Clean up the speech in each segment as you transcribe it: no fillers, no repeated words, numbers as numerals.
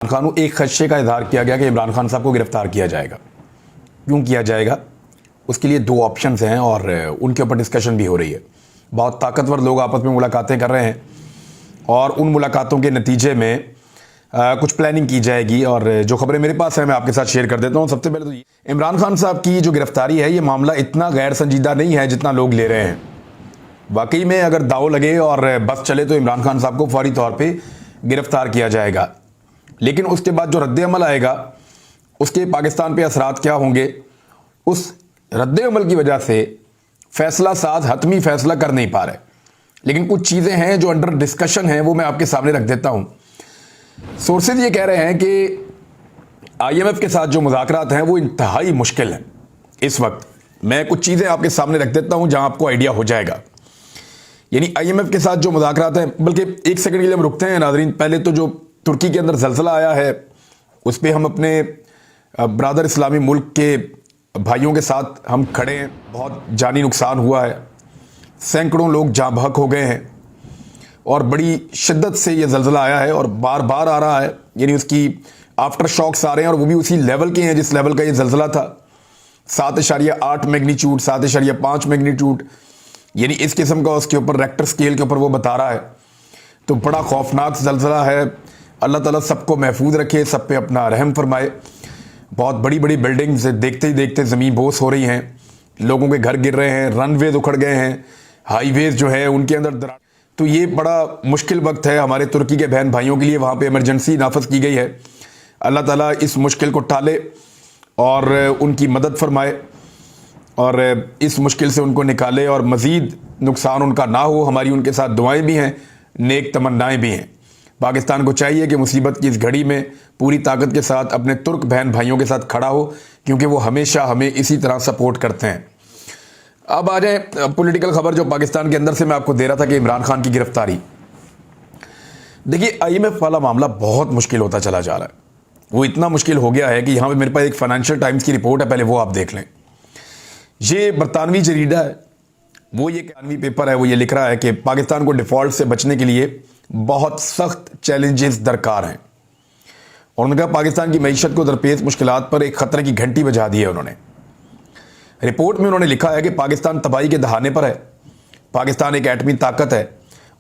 خان کو ایک خدشے کا اظہار کیا گیا کہ عمران خان صاحب کو گرفتار کیا جائے گا. کیوں کیا جائے گا؟ اس کے لیے دو آپشنز ہیں اور ان کے اوپر ڈسکشن بھی ہو رہی ہے. بہت طاقتور لوگ آپس میں ملاقاتیں کر رہے ہیں اور ان ملاقاتوں کے نتیجے میں کچھ پلاننگ کی جائے گی. اور جو خبریں میرے پاس ہیں میں آپ کے ساتھ شیئر کر دیتا ہوں. سب سے پہلے تو عمران خان صاحب کی جو گرفتاری ہے یہ معاملہ اتنا غیر سنجیدہ نہیں ہے جتنا لوگ لے رہے ہیں. واقعی میں اگر داؤ لگے اور بس چلے تو عمران خان صاحب کو فوری طور پہ گرفتار کیا جائے گا. لیکن اس کے بعد جو رد عمل آئے گا اس کے پاکستان پہ اثرات کیا ہوں گے، اس رد عمل کی وجہ سے فیصلہ ساز حتمی فیصلہ کر نہیں پا رہے. لیکن کچھ چیزیں ہیں جو انڈر ڈسکشن ہیں وہ میں آپ کے سامنے رکھ دیتا ہوں. سورسز یہ کہہ رہے ہیں کہ آئی ایم ایف کے ساتھ جو مذاکرات ہیں وہ انتہائی مشکل ہیں اس وقت. میں کچھ چیزیں آپ کے سامنے رکھ دیتا ہوں جہاں آپ کو آئیڈیا ہو جائے گا. یعنی آئی ایم ایف کے ساتھ جو مذاکرات ہیں، بلکہ ایک سیکنڈ کے لیے ہم رکتے ہیں ناظرین. پہلے تو جو ترکی کے اندر زلزلہ آیا ہے اس پہ ہم اپنے برادر اسلامی ملک کے بھائیوں کے ساتھ ہم کھڑے ہیں. بہت جانی نقصان ہوا ہے، سینکڑوں لوگ جاں بحق ہو گئے ہیں اور بڑی شدت سے یہ زلزلہ آیا ہے اور بار بار آ رہا ہے. یعنی اس کی آفٹر شاکس آ رہے ہیں اور وہ بھی اسی لیول کے ہیں جس لیول کا یہ زلزلہ تھا. 7.8 میگنیچیوڈ، 7.5 میگنیچیوڈ، یعنی اس قسم کا اس کے اوپر ریکٹر سکیل کے اوپر وہ بتا رہا ہے. تو بڑا خوفناک زلزلہ ہے. اللہ تعالیٰ سب کو محفوظ رکھے، سب پہ اپنا رحم فرمائے. بہت بڑی بڑی بلڈنگز دیکھتے ہی دیکھتے زمین بوس ہو رہی ہیں، لوگوں کے گھر گر رہے ہیں، رن ویز اکھڑ گئے ہیں، ہائی ویز جو ہے ان کے اندر تو یہ بڑا مشکل وقت ہے ہمارے ترکی کے بہن بھائیوں کے لیے. وہاں پہ ایمرجنسی نافذ کی گئی ہے. اللہ تعالیٰ اس مشکل کو ٹالے اور ان کی مدد فرمائے اور اس مشکل سے ان کو نکالے اور مزید نقصان ان کا نہ ہو. ہماری ان کے ساتھ دعائیں بھی ہیں، نیک تمنائیں بھی ہیں. پاکستان کو چاہیے کہ مصیبت کی اس گھڑی میں پوری طاقت کے ساتھ اپنے ترک بہن بھائیوں کے ساتھ کھڑا ہو، کیونکہ وہ ہمیشہ ہمیں اسی طرح سپورٹ کرتے ہیں. اب آ جائیں پولیٹیکل خبر جو پاکستان کے اندر سے میں آپ کو دے رہا تھا کہ عمران خان کی گرفتاری. دیکھیے آئی ایم ایف والا معاملہ بہت مشکل ہوتا چلا جا رہا ہے. وہ اتنا مشکل ہو گیا ہے کہ یہاں پہ میرے پاس ایک فائنینشیل ٹائمز کی رپورٹ ہے، پہلے وہ آپ دیکھ لیں. یہ برطانوی جریدہ ہے، وہ یہ برطانوی پیپر ہے، وہ یہ لکھ رہا ہے کہ پاکستان کو ڈیفالٹ سے بچنے کے لیے بہت سخت چیلنجز درکار ہیں. اور انہوں نے کہا پاکستان کی معیشت کو درپیش مشکلات پر ایک خطرے کی گھنٹی بجا دی ہے. انہوں نے رپورٹ میں انہوں نے لکھا ہے کہ پاکستان تباہی کے دہانے پر ہے. پاکستان ایک ایٹمی طاقت ہے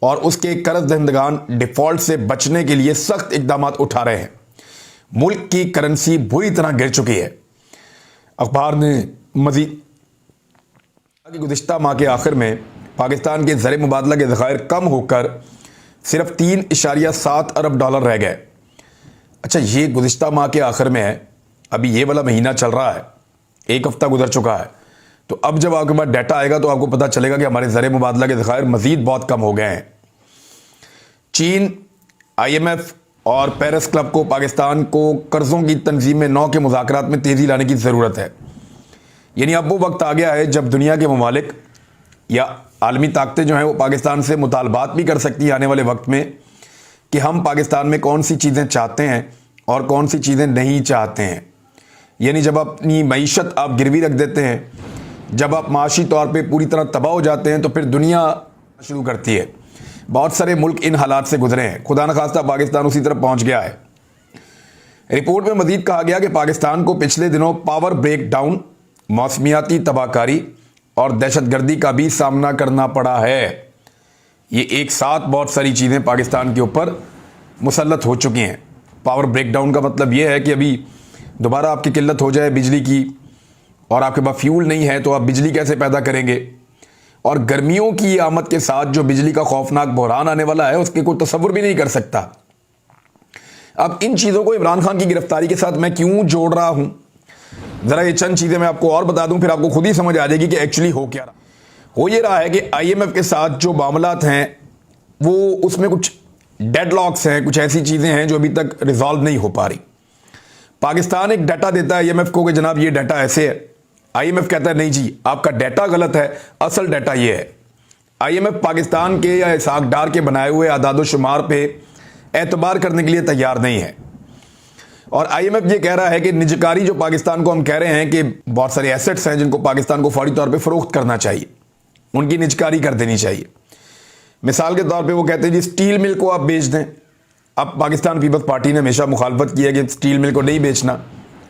اور اس کے قرض دہندگان ڈیفالٹ سے بچنے کے لیے سخت اقدامات اٹھا رہے ہیں. ملک کی کرنسی بری طرح گر چکی ہے. اخبار نے مزید گزشتہ ماہ کے آخر میں پاکستان کے زر مبادلہ کے ذخائر کم ہو کر صرف 3.7 ارب ڈالر رہ گئے. اچھا یہ گزشتہ ماہ کے آخر میں ہے، ابھی یہ والا مہینہ چل رہا ہے، ایک ہفتہ گزر چکا ہے. تو اب جب آپ کے پاس ڈیٹا آئے گا تو آپ کو پتہ چلے گا کہ ہمارے زر مبادلہ کے ذخائر مزید بہت کم ہو گئے ہیں. چین، آئی ایم ایف اور پیرس کلب کو پاکستان کو قرضوں کی تنظیم 9 کے مذاکرات میں تیزی لانے کی ضرورت ہے. یعنی اب وہ وقت آ گیا ہے جب دنیا کے ممالک یا عالمی طاقتیں جو ہیں وہ پاکستان سے مطالبات بھی کر سکتی ہیں آنے والے وقت میں کہ ہم پاکستان میں کون سی چیزیں چاہتے ہیں اور کون سی چیزیں نہیں چاہتے ہیں. یعنی جب اپنی معیشت آپ گروی رکھ دیتے ہیں، جب آپ معاشی طور پہ پوری طرح تباہ ہو جاتے ہیں تو پھر دنیا شروع کرتی ہے. بہت سارے ملک ان حالات سے گزرے ہیں، خدا نخواستہ پاکستان اسی طرح پہنچ گیا ہے. رپورٹ میں مزید کہا گیا کہ پاکستان کو پچھلے دنوں پاور بریک ڈاؤن، موسمیاتی تباہ کاری اور دہشت گردی کا بھی سامنا کرنا پڑا ہے. یہ ایک ساتھ بہت ساری چیزیں پاکستان کے اوپر مسلط ہو چکی ہیں. پاور بریک ڈاؤن کا مطلب یہ ہے کہ ابھی دوبارہ آپ کی قلت ہو جائے بجلی کی اور آپ کے پاس فیول نہیں ہے تو آپ بجلی کیسے پیدا کریں گے. اور گرمیوں کی آمد کے ساتھ جو بجلی کا خوفناک بحران آنے والا ہے اس کے کوئی تصور بھی نہیں کر سکتا. اب ان چیزوں کو عمران خان کی گرفتاری کے ساتھ میں کیوں جوڑ رہا ہوں، ذرا یہ چند چیزیں میں آپ کو اور بتا دوں، پھر آپ کو خود ہی سمجھ آ جائے گی کہ ایکچولی ہو کیا رہا. ہو یہ رہا ہے کہ آئی ایم ایف کے ساتھ جو معاملات ہیں وہ اس میں کچھ ڈیڈ لاکس ہیں، کچھ ایسی چیزیں ہیں جو ابھی تک ریزالو نہیں ہو پا رہی. پاکستان ایک ڈیٹا دیتا ہے آئی ایم ایف کو کہ جناب یہ ڈیٹا ایسے ہے. آئی ایم ایف کہتا ہے نہیں جی آپ کا ڈیٹا غلط ہے، اصل ڈیٹا یہ ہے. آئی ایم ایف پاکستان کے یا اسحاق ڈار کے بنائے ہوئے اعداد و شمار پہ اعتبار کرنے کے لیے تیار نہیں ہے. اور آئی ایم ایف یہ کہہ رہا ہے کہ نجکاری جو پاکستان کو ہم کہہ رہے ہیں کہ بہت سارے ایسٹس ہیں جن کو پاکستان کو فوری طور پہ فروخت کرنا چاہیے، ان کی نجکاری کر دینی چاہیے. مثال کے طور پہ وہ کہتے ہیں جی سٹیل مل کو آپ بیچ دیں. اب پاکستان پیپلز پارٹی نے ہمیشہ مخالفت کی ہے کہ اسٹیل مل کو نہیں بیچنا،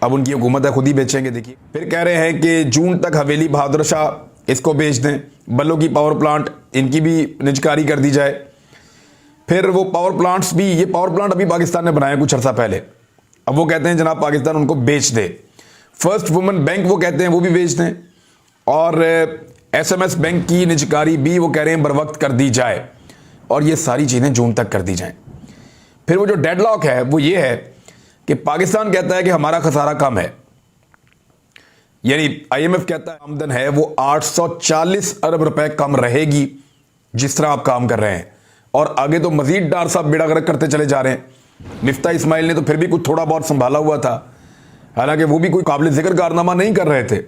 اب ان کی حکومت ہے خود ہی بیچیں گے. دیکھیے پھر کہہ رہے ہیں کہ جون تک حویلی بہادر شاہ اس کو بیچ دیں، بلو کی پاور پلانٹ ان کی بھی نجکاری کر دی جائے. پھر وہ پاور پلانٹس بھی، یہ پاور پلانٹ ابھی پاکستان نے بنائے کچھ عرصہ پہلے، اب وہ کہتے ہیں جناب پاکستان ان کو بیچ دے. فرسٹ وومن بینک وہ کہتے ہیں وہ بھی بیچ دیں، اور ایس ایم ایس بینک کی نجکاری بھی وہ کہہ رہے ہیں بر وقت کر دی جائے، اور یہ ساری چیزیں جون تک کر دی جائیں. پھر وہ جو ڈیڈ لاک ہے وہ یہ ہے کہ پاکستان کہتا ہے کہ ہمارا خسارہ کم ہے، یعنی آئی ایم ایف کہتا ہے آمدن ہے وہ 840 ارب روپے کم رہے گی جس طرح آپ کام کر رہے ہیں، اور آگے تو مزید ڈار صاحب بیڑا غرق کرتے چلے جا رہے ہیں. مفتاح اسماعیل نے تو پھر بھی کچھ تھوڑا بہت سنبھالا ہوا تھا، حالانکہ وہ بھی کوئی قابل ذکر کارنامہ نہیں کر رہے تھے،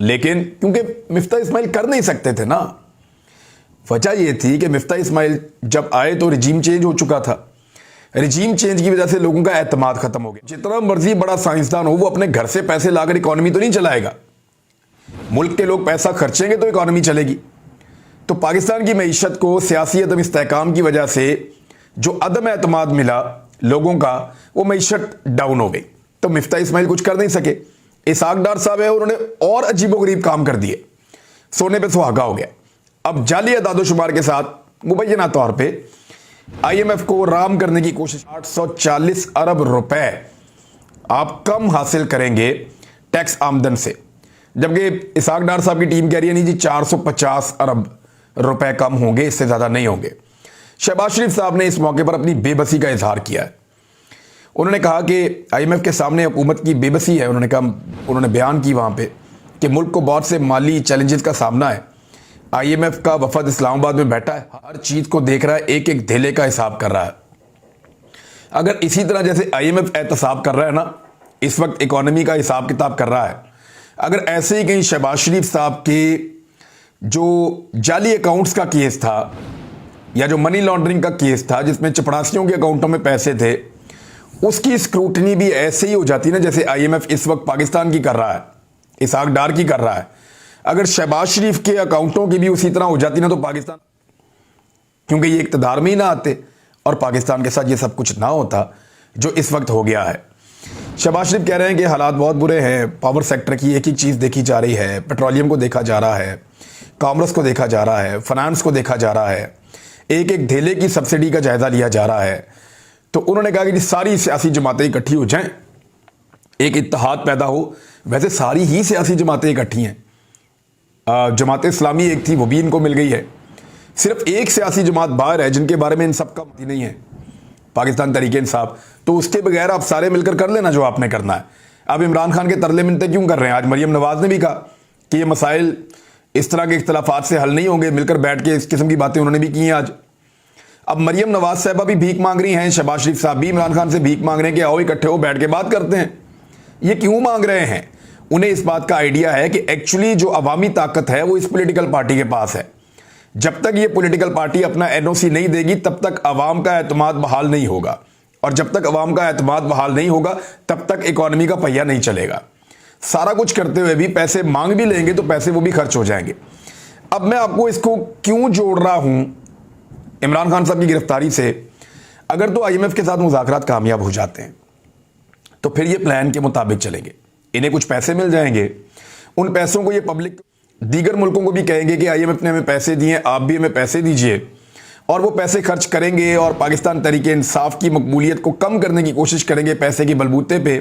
لیکن کیونکہ مفتاح اسماعیل کر نہیں سکتے تھے نا. وجہ یہ تھی کہ مفتاح اسماعیل جب آئے تو رجیم چینج ہو چکا تھا، رجیم چینج کی وجہ سے لوگوں کا اعتماد ختم ہو گیا. جتنا مرضی بڑا سائنسدان ہو وہ اپنے گھر سے پیسے لا کر اکانومی تو نہیں چلائے گا، ملک کے لوگ پیسہ خرچیں گے تو اکانومی چلے گی. تو پاکستان کی معیشت کو سیاسی عدم استحکام کی وجہ سے جو عدم اعتماد ملا لوگوں کا، وہ معیشت ڈاؤن ہو گئی. تو مفتاح اسماعیل کچھ کر نہیں سکے. اسحاق ڈار صاحب ہیں، انہوں نے اور عجیب و غریب کام کر دیے، سونے پہ سہاگا ہو گیا. اب جعلی اعداد و شمار کے ساتھ مبینہ طور پہ آئی ایم ایف کو رام کرنے کی کوشش. 840 ارب روپے آپ کم حاصل کریں گے ٹیکس آمدن سے، جبکہ اسحاق ڈار صاحب کی ٹیم کہہ رہی ہے نہیں جی 450 ارب روپے کم ہوں گے، اس سے زیادہ نہیں ہوں گے. شہباز شریف صاحب نے اس موقع پر اپنی بے بسی کا اظہار کیا ہے. انہوں نے کہا کہ آئی ایم ایف کے سامنے حکومت کی بے بسی ہے. انہوں نے بیان کی وہاں پہ کہ ملک کو بہت سے مالی چیلنجز کا سامنا ہے. آئی ایم ایف کا وفد اسلام آباد میں بیٹھا ہے، ہر چیز کو دیکھ رہا ہے، ایک ایک دھیلے کا حساب کر رہا ہے. اگر اسی طرح جیسے آئی ایم ایف احتساب کر رہا ہے نا، اس وقت اکانومی کا حساب کتاب کر رہا ہے، اگر ایسے ہی کہیں شہباز شریف صاحب کے جو جعلی اکاؤنٹس کا کیس تھا یا جو منی لانڈرنگ کا کیس تھا جس میں چپڑاسیوں کے اکاؤنٹوں میں پیسے تھے، اس کی اسکروٹنی بھی ایسے ہی ہو جاتی نا جیسے آئی ایم ایف اس وقت پاکستان کی کر رہا ہے، اسحاق ڈار کی کر رہا ہے. اگر شہباز شریف کے اکاؤنٹوں کی بھی اسی طرح ہو جاتی نا تو پاکستان، کیونکہ یہ اقتدار میں ہی نہ آتے اور پاکستان کے ساتھ یہ سب کچھ نہ ہوتا جو اس وقت ہو گیا ہے. شہباز شریف کہہ رہے ہیں کہ حالات بہت برے ہیں، پاور سیکٹر کی ایک ایک چیز دیکھی جا رہی ہے، پیٹرولیم کو دیکھا جا رہا ہے، کامرس کو دیکھا جا رہا ہے، فنانس کو دیکھا جا رہا ہے، ایک ایک دھیلے کی سبسڈی کا جائزہ لیا جا رہا ہے. تو انہوں نے کہا کہ ساری سیاسی جماعتیں اکٹھی ہو جائیں، ایک اتحاد پیدا ہو. ویسے ساری ہی سیاسی جماعتیں اکٹھی ہیں، جماعت اسلامی ایک تھی وہ بھی ان کو مل گئی ہے. صرف ایک سیاسی جماعت باہر ہے جن کے بارے میں ان سب کا نہیں ہے، پاکستان تحریک انصاف. تو اس کے بغیر آپ سارے مل کر لینا جو آپ نے کرنا ہے. اب عمران خان کے ترلے منتیں کیوں کر رہے ہیں؟ آج مریم نواز نے بھی کہا کہ یہ مسائل اس طرح کے اختلافات سے حل نہیں ہوں گے، مل کر بیٹھ کے اس قسم کی باتیں انہوں نے بھی کی ہیں آج. اب مریم نواز صاحبہ بھی بھیک مانگ رہی ہیں، شہباز شریف صاحب بھی عمران خان سے بھیک مانگ رہے ہیں کہ آؤ اکٹھے ہو بیٹھ کے بات کرتے ہیں. یہ کیوں مانگ رہے ہیں؟ انہیں اس بات کا آئیڈیا ہے کہ ایکچولی جو عوامی طاقت ہے وہ اس پولیٹیکل پارٹی کے پاس ہے. جب تک یہ پولیٹیکل پارٹی اپنا این او سی نہیں دے گی تب تک عوام کا اعتماد بحال نہیں ہوگا، اور جب تک عوام کا اعتماد بحال نہیں ہوگا تب تک اکانومی کا پہیہ نہیں چلے گا. سارا کچھ کرتے ہوئے بھی پیسے مانگ بھی لیں گے تو پیسے وہ بھی خرچ ہو جائیں گے. اب میں آپ کو اس کو کیوں جوڑ رہا ہوں عمران خان صاحب کی گرفتاری سے؟ اگر تو آئی ایم ایف کے ساتھ مذاکرات کامیاب ہو جاتے ہیں تو پھر یہ پلان کے مطابق چلیں گے، انہیں کچھ پیسے مل جائیں گے، ان پیسوں کو یہ پبلک دیگر ملکوں کو بھی کہیں گے کہ آئی ایم ایف نے ہمیں پیسے دیے، آپ بھی ہمیں پیسے دیجئے، اور وہ پیسے خرچ کریں گے اور پاکستان تحریک انصاف کی مقبولیت کو کم کرنے کی کوشش کریں گے پیسے کی بلبوتے پہ،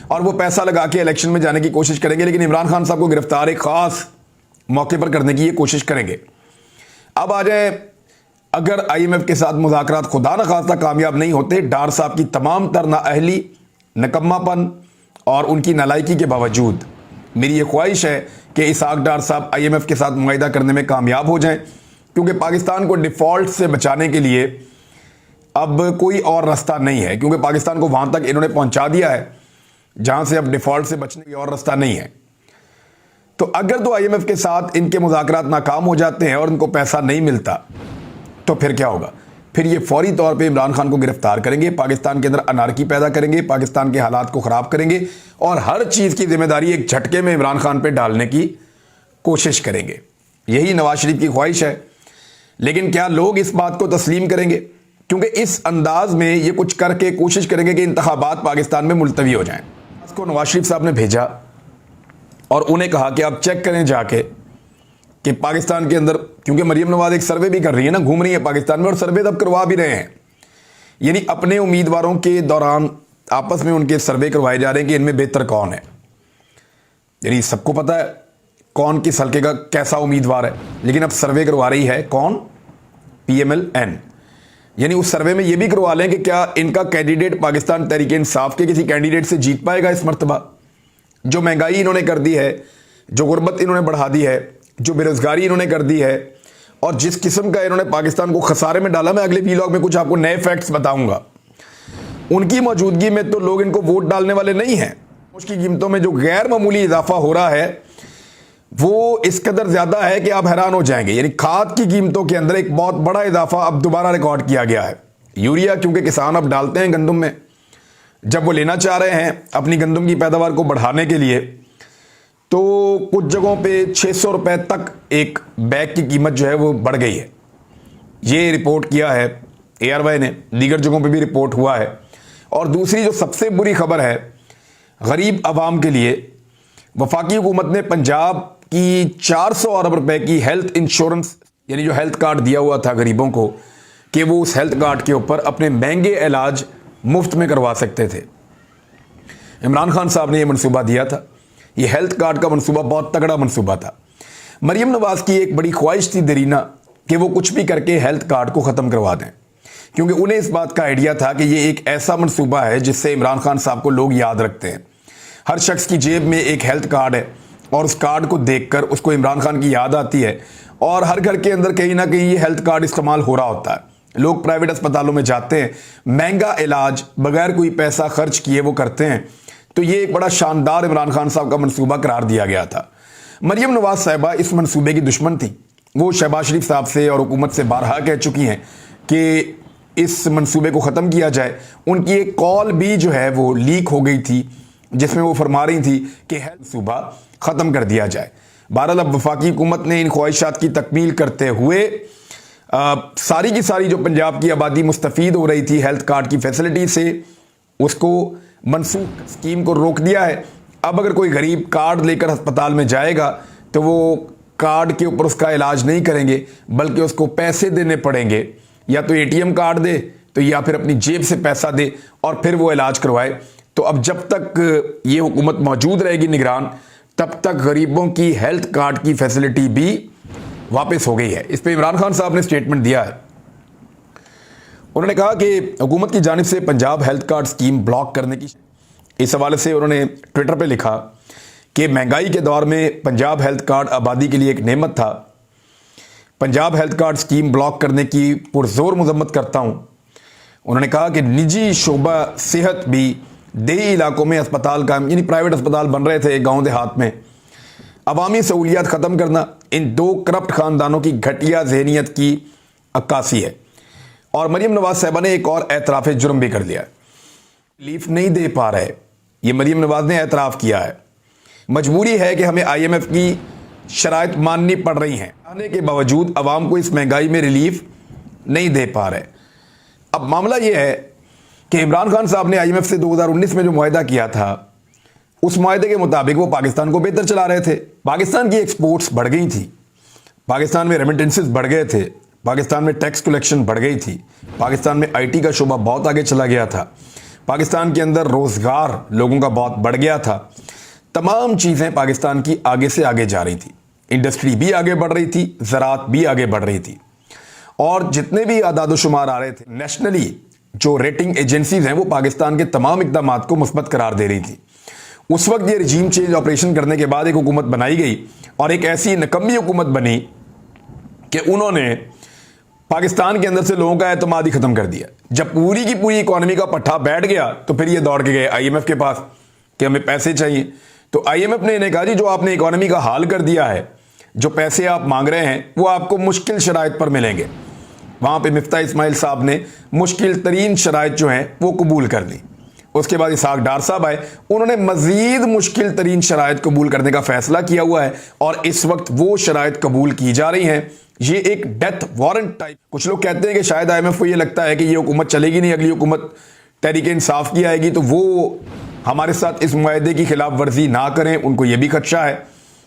اور وہ پیسہ لگا کے الیکشن میں جانے کی کوشش کریں گے. لیکن عمران خان صاحب کو گرفتار ایک خاص موقع پر کرنے کی یہ کوشش کریں گے. اب آ جائیں، اگر آئی ایم ایف کے ساتھ مذاکرات خدا نخواستہ کامیاب نہیں ہوتے، ڈار صاحب کی تمام تر نااہلی، نکما پن اور ان کی نالائکی کے باوجود میری یہ خواہش ہے کہ اسحاق ڈار صاحب آئی ایم ایف کے ساتھ معاہدہ کرنے میں کامیاب ہو جائیں، کیونکہ پاکستان کو ڈیفالٹ سے بچانے کے لیے اب کوئی اور راستہ نہیں ہے، کیونکہ پاکستان کو وہاں تک انہوں نے پہنچا دیا ہے جہاں سے اب ڈیفالٹ سے بچنے کا اور راستہ نہیں ہے. تو اگر تو آئی ایم ایف کے ساتھ ان کے مذاکرات ناکام ہو جاتے ہیں اور ان کو پیسہ نہیں ملتا تو پھر کیا ہوگا؟ پھر یہ فوری طور پہ عمران خان کو گرفتار کریں گے، پاکستان کے اندر انارکی پیدا کریں گے، پاکستان کے حالات کو خراب کریں گے، اور ہر چیز کی ذمہ داری ایک جھٹکے میں عمران خان پہ ڈالنے کی کوشش کریں گے. یہی نواز شریف کی خواہش ہے. لیکن کیا لوگ اس بات کو تسلیم کریں گے؟ کیونکہ اس انداز میں یہ کچھ کر کے کوشش کریں گے کہ انتخابات پاکستان میں ملتوی ہو جائیں۔ اس کو نواز شریف صاحب نے بھیجا اور انہیں کہا کہ آپ چیک کریں جا کے کہ پاکستان کے اندر، کیونکہ مریم نواز ایک سروے بھی کر رہی ہے نا، گھوم رہی ہے پاکستان میں، اور سروے تب کروا بھی رہے ہیں، یعنی اپنے امیدواروں کے دوران آپس میں ان کے سروے کروائے جا رہے ہیں کہ ان میں بہتر کون ہے۔ یعنی سب کو پتا ہے کون کس حلقے کا کیسا امیدوار ہے، لیکن اب سروے کروا رہی ہے کون؟ PMLN۔ یعنی اس سروے میں یہ بھی کروا لیں کہ کیا ان کا کینڈیڈیٹ پاکستان تحریک انصاف کے کسی کینڈیڈیٹ سے جیت پائے گا اس مرتبہ۔ جو مہنگائی انہوں نے کر دی ہے، جو غربت انہوں نے بڑھا دی ہے، جو بے روزگاری انہوں نے کر دی ہے، اور جس قسم کا انہوں نے پاکستان کو خسارے میں ڈالا، میں اگلے ویلاگ میں کچھ آپ کو نئے فیکٹس بتاؤں گا۔ ان کی موجودگی میں تو لوگ ان کو ووٹ ڈالنے والے نہیں ہیں۔ اس کی قیمتوں میں جو غیر معمولی اضافہ ہو رہا ہے وہ اس قدر زیادہ ہے کہ آپ حیران ہو جائیں گے۔ یعنی کھاد کی قیمتوں کے اندر ایک بہت بڑا اضافہ اب دوبارہ ریکارڈ کیا گیا ہے۔ یوریا کیونکہ کسان اب ڈالتے ہیں گندم میں، جب وہ لینا چاہ رہے ہیں اپنی گندم کی پیداوار کو بڑھانے کے لیے، تو کچھ جگہوں پہ 600 روپے تک ایک بیگ کی قیمت جو ہے وہ بڑھ گئی ہے۔ یہ رپورٹ کیا ہے ARY نے، دیگر جگہوں پہ بھی رپورٹ ہوا ہے۔ اور دوسری جو سب سے بری خبر ہے غریب عوام کے لیے، وفاقی حکومت نے پنجاب کی 400 ارب روپے کی ہیلتھ انشورنس، یعنی جو ہیلتھ کارڈ دیا ہوا تھا غریبوں کو کہ وہ اس ہیلتھ کارڈ کے اوپر اپنے مہنگے علاج مفت میں کروا سکتے تھے۔ عمران خان صاحب نے یہ منصوبہ دیا تھا۔ یہ ہیلتھ کارڈ کا منصوبہ بہت تگڑا منصوبہ تھا۔ مریم نواز کی ایک بڑی خواہش تھی دیرینہ کہ وہ کچھ بھی کر کے ہیلتھ کارڈ کو ختم کروا دیں، کیونکہ انہیں اس بات کا آئیڈیا تھا کہ یہ ایک ایسا منصوبہ ہے جس سے عمران خان صاحب کو لوگ یاد رکھتے ہیں۔ ہر شخص کی جیب میں ایک ہیلتھ کارڈ ہے اور اس کارڈ کو دیکھ کر اس کو عمران خان کی یاد آتی ہے، اور ہر گھر کے اندر کہیں نہ کہیں یہ ہیلتھ کارڈ استعمال ہو رہا ہوتا ہے۔ لوگ پرائیویٹ اسپتالوں میں جاتے ہیں، مہنگا علاج بغیر کوئی پیسہ خرچ کیے وہ کرتے ہیں۔ تو یہ ایک بڑا شاندار عمران خان صاحب کا منصوبہ قرار دیا گیا تھا۔ مریم نواز صاحبہ اس منصوبے کی دشمن تھی۔ وہ شہباز شریف صاحب سے اور حکومت سے بارہا کہہ چکی ہیں کہ اس منصوبے کو ختم کیا جائے۔ ان کی ایک کال بھی جو ہے وہ لیک ہو گئی تھی جس میں وہ فرما رہی تھی کہ منصوبہ ختم کر دیا جائے۔ بہرحال اب وفاقی حکومت نے ان خواہشات کی تکمیل کرتے ہوئے ساری کی ساری جو پنجاب کی آبادی مستفید ہو رہی تھی ہیلتھ کارڈ کی فیسلٹی سے، اس کو منسوخ اسکیم کو روک دیا ہے۔ اب اگر کوئی غریب کارڈ لے کر ہسپتال میں جائے گا تو وہ کارڈ کے اوپر اس کا علاج نہیں کریں گے، بلکہ اس کو پیسے دینے پڑیں گے، یا تو ATM کارڈ دے تو یا پھر اپنی جیب سے پیسہ دے اور پھر وہ علاج کروائے۔ تو اب جب تک یہ حکومت موجود رہے گی نگران، تب تک غریبوں کی ہیلتھ کارڈ کی فیسلٹی بھی واپس ہو گئی ہے۔ اس پہ عمران خان صاحب نے سٹیٹمنٹ دیا ہے۔ انہوں نے کہا کہ حکومت کی جانب سے Punjab health card scheme block کرنے کی، اس حوالے سے انہوں نے ٹویٹر پہ لکھا کہ مہنگائی کے دور میں پنجاب ہیلتھ کارڈ آبادی کے لیے ایک نعمت تھا۔ Punjab health card scheme block کرنے کی پرزور مذمت کرتا ہوں۔ انہوں نے کہا کہ نجی شعبہ صحت بھی دیہی علاقوں میں اسپتال قائم، یعنی پرائیویٹ اسپتال بن رہے تھے گاؤں دیہات میں، عوامی سہولیات ختم کرنا ان دو کرپٹ خاندانوں کی گھٹیا ذہنیت کی عکاسی ہے۔ اور مریم نواز صاحبہ نے ایک اور اعتراف جرم بھی کر لیا، ریلیف نہیں دے پا رہے، یہ مریم نواز نے اعتراف کیا ہے۔ مجبوری ہے کہ ہمیں IMF کی شرائط ماننی پڑ رہی ہیں، آنے کے باوجود عوام کو اس مہنگائی میں ریلیف نہیں دے پا رہے۔ اب معاملہ یہ ہے کہ عمران خان صاحب نے IMF سے 2019 میں جو معاہدہ کیا تھا، اس معاہدے کے مطابق وہ پاکستان کو بہتر چلا رہے تھے۔ پاکستان کی ایکسپورٹس بڑھ گئی تھی، پاکستان میں ریمیٹنسز بڑھ گئے تھے، پاکستان میں ٹیکس کلیکشن بڑھ گئی تھی، پاکستان میں IT کا شعبہ بہت آگے چلا گیا تھا، پاکستان کے اندر روزگار لوگوں کا بہت بڑھ گیا تھا۔ تمام چیزیں پاکستان کی آگے سے آگے جا رہی تھی، انڈسٹری بھی آگے بڑھ رہی تھی، زراعت بھی آگے بڑھ رہی تھی، اور جتنے بھی اعداد و شمار آ رہے تھے نیشنلی، جو ریٹنگ ایجنسیز ہیں وہ پاکستان کے تمام اقدامات کو مثبت قرار دے رہی تھی۔ اس وقت یہ رجیم چینج آپریشن کرنے کے بعد ایک حکومت بنائی گئی، اور ایک ایسی نکمی حکومت بنی کہ انہوں نے پاکستان کے اندر سے لوگوں کا اعتماد ہی ختم کر دیا۔ جب پوری کی پوری اکانومی کا پٹھا بیٹھ گیا تو پھر یہ دوڑ کے گئے IMF کے پاس کہ ہمیں پیسے چاہیے۔ تو IMF نے انہیں کہا جی جو آپ نے اکانومی کا حال کر دیا ہے، جو پیسے آپ مانگ رہے ہیں وہ آپ کو مشکل شرائط پر ملیں گے۔ وہاں پہ مفتاح اسماعیل صاحب نے مشکل ترین شرائط جو ہیں وہ قبول کر لی۔ اس کے بعد اسحاق ڈار صاحب آئے, انہوں نے مزید مشکل ترین شرائط قبول کرنے کا فیصلہ کیا ہوا ہے اور اس وقت وہ شرائط قبول کی جا رہی ہیں. یہ ایک ڈیتھ وارنٹ ٹائپ. کچھ لوگ کہتے ہیں کہ شاید آئی ایم ایف کو یہ لگتا ہے کہ یہ حکومت چلے گی نہیں, اگلی حکومت تحریک انصاف کی آئے گی تو وہ ہمارے ساتھ اس معاہدے کی خلاف ورزی نہ کریں, ان کو یہ بھی خدشہ ہے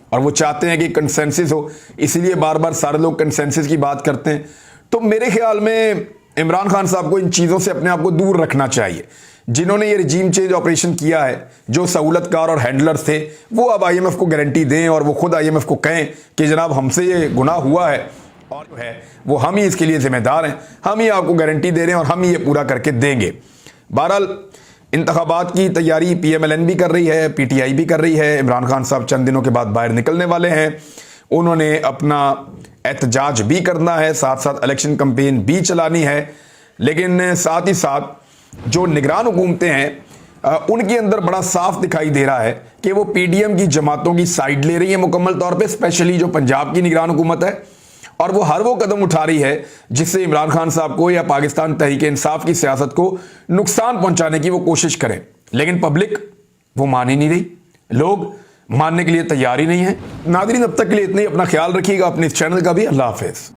اور وہ چاہتے ہیں کہ کنسنسس ہو, اسی لیے بار بار سارے لوگ کنسنسس کی بات کرتے ہیں. تو میرے خیال میں عمران خان صاحب کو ان چیزوں سے اپنے آپ کو دور رکھنا چاہیے. جنہوں نے یہ رجیم چینج آپریشن کیا ہے, جو سہولت کار اور ہینڈلرز تھے, وہ اب آئی ایم ایف کو گارنٹی دیں اور وہ خود آئی ایم ایف کو کہیں کہ جناب ہم سے یہ گناہ ہوا ہے اور جو ہے وہ ہم ہی اس کے لیے ذمہ دار ہیں, ہم ہی آپ کو گارنٹی دے رہے ہیں اور ہم ہی یہ پورا کر کے دیں گے. بہرحال انتخابات کی تیاری پی ایم ایل این بھی کر رہی ہے, پی ٹی آئی بھی کر رہی ہے. عمران خان صاحب چند دنوں کے بعد باہر نکلنے والے ہیں, انہوں نے اپنا احتجاج بھی کرنا ہے, ساتھ ساتھ الیکشن کمپین بھی چلانی ہے. لیکن ساتھ ہی ساتھ جو نگران حکومتیں ہیں ان کے اندر بڑا صاف دکھائی دے رہا ہے کہ وہ پی ڈی ایم کی جماعتوں کی سائیڈ لے رہی ہیں مکمل طور پہ, اسپیشلی جو پنجاب کی نگران حکومت ہے, اور وہ ہر وہ قدم اٹھا رہی ہے جس سے عمران خان صاحب کو یا پاکستان تحریک انصاف کی سیاست کو نقصان پہنچانے کی وہ کوشش کریں. لیکن پبلک وہ مان ہی نہیں رہی, لوگ ماننے کے لیے تیار ہی نہیں ہیں. ناظرین اب تک کے لیے اتنا ہی, اپنا خیال رکھیے گا, اپنے اس چینل کا بھی. اللہ حافظ.